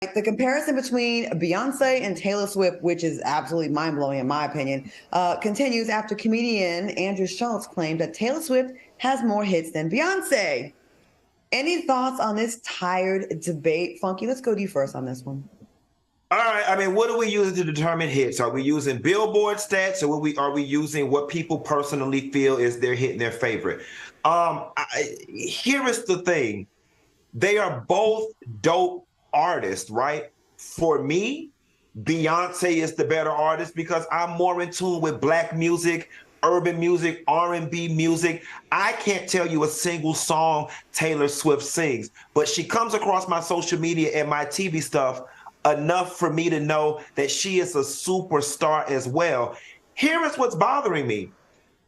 The comparison between Beyonce and Taylor Swift, which is absolutely mind-blowing in my opinion, continues after comedian Andrew Schultz claimed that Taylor Swift has more hits than Beyonce. Any thoughts on this tired debate? Funky, let's go to you first on this one. All right. I mean, what are we using to determine hits? Are we using Billboard stats, or are we using what people personally feel is their hit and their favorite? Here is the thing: they are both dope artists, right? For me, Beyonce is the better artist because I'm more in tune with Black music, urban music, R&B music. I can't tell you a single song Taylor Swift sings, but she comes across my social media and my TV stuff enough for me to know that she is a superstar as well. Here is what's bothering me.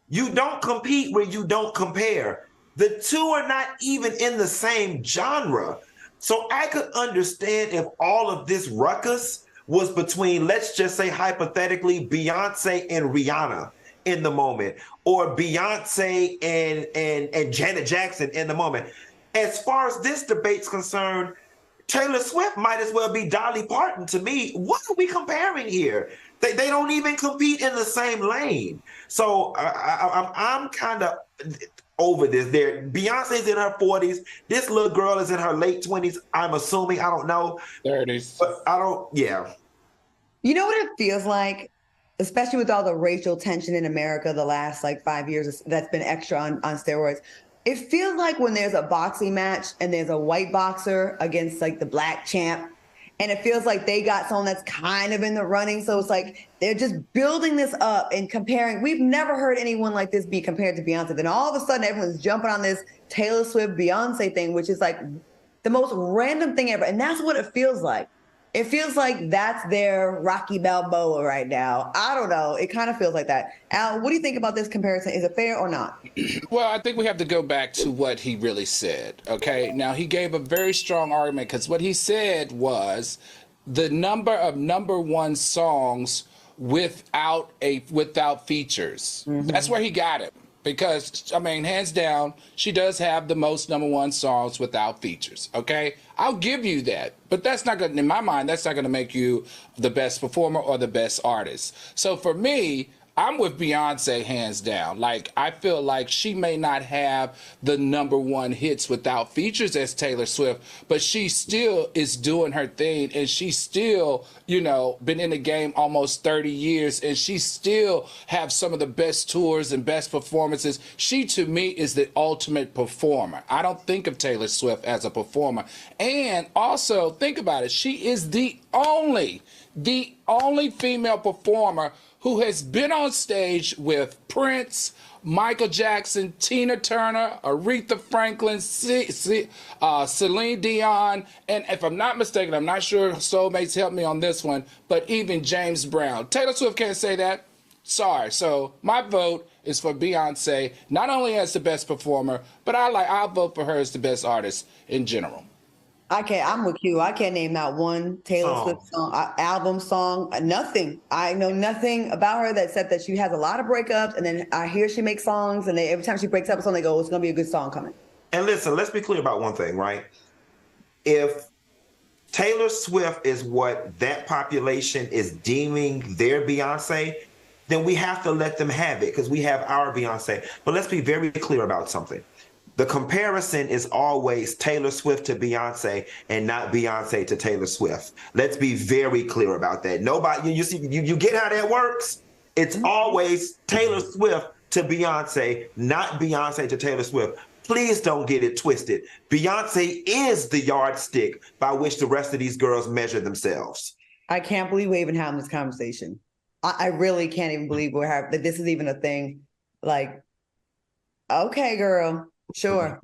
You don't compete where you don't compare. The two are not even in the same genre. So I could understand if all of this ruckus was between, let's just say hypothetically, Beyonce and Rihanna in the moment, or Beyonce and Janet Jackson in the moment. As far as this debate's concerned, Taylor Swift might as well be Dolly Parton to me. What are we comparing here? They don't even compete in the same lane. So I'm kind of over this. Beyonce's in her 40s. This little girl is in her late 20s. I'm assuming. I don't know. 30s. But I don't. Yeah. You know what it feels like, especially with all the racial tension in America the last 5 years that's been extra on steroids. It feels like when there's a boxing match and there's a white boxer against the black champ, and it feels like they got someone that's kind of in the running. So it's like they're just building this up and comparing. We've never heard anyone like this be compared to Beyonce. Then all of a sudden everyone's jumping on this Taylor Swift Beyonce thing, which is the most random thing ever. And that's what it feels like. It feels like that's their Rocky Balboa right now. I don't know. It kind of feels like that. Al, what do you think about this comparison? Is it fair or not? Well, I think we have to go back to what he really said. Okay. Now, he gave a very strong argument because what he said was the number of number one songs without features. Mm-hmm. That's where he got it. Because, I mean, hands down, she does have the most number one songs without features, okay? I'll give you that. But that's not going to, in my mind, that's not going to make you the best performer or the best artist. So for me, I'm with Beyonce hands down. I feel like she may not have the number one hits without features as Taylor Swift, but she still is doing her thing, and she's still, been in the game almost 30 years, and she still have some of the best tours and best performances. She, to me, is the ultimate performer. I don't think of Taylor Swift as a performer. And also, think about it. She is the only female performer who has been on stage with Prince, Michael Jackson, Tina Turner, Aretha Franklin, Celine Dion, and if I'm not mistaken, I'm not sure, soulmates help me on this one, but even James Brown. Taylor Swift can't say that. Sorry. So my vote is for Beyonce, not only as the best performer, but I'll vote for her as the best artist in general. I'm with you. I can't name not one Taylor Swift song, album song, nothing. I know nothing about her that said that she has a lot of breakups, and then I hear she makes songs, and every time she breaks up with someone, they go, it's going to be a good song coming. And listen, let's be clear about one thing, right? If Taylor Swift is what that population is deeming their Beyonce, then we have to let them have it because we have our Beyonce. But let's be very clear about something. The comparison is always Taylor Swift to Beyonce and not Beyonce to Taylor Swift. Let's be very clear about that. Nobody, you get how that works? It's always Taylor Swift to Beyonce, not Beyonce to Taylor Swift. Please don't get it twisted. Beyonce is the yardstick by which the rest of these girls measure themselves. I can't believe we're even having this conversation. I really can't even believe that this is even a thing. Okay, girl. Sure.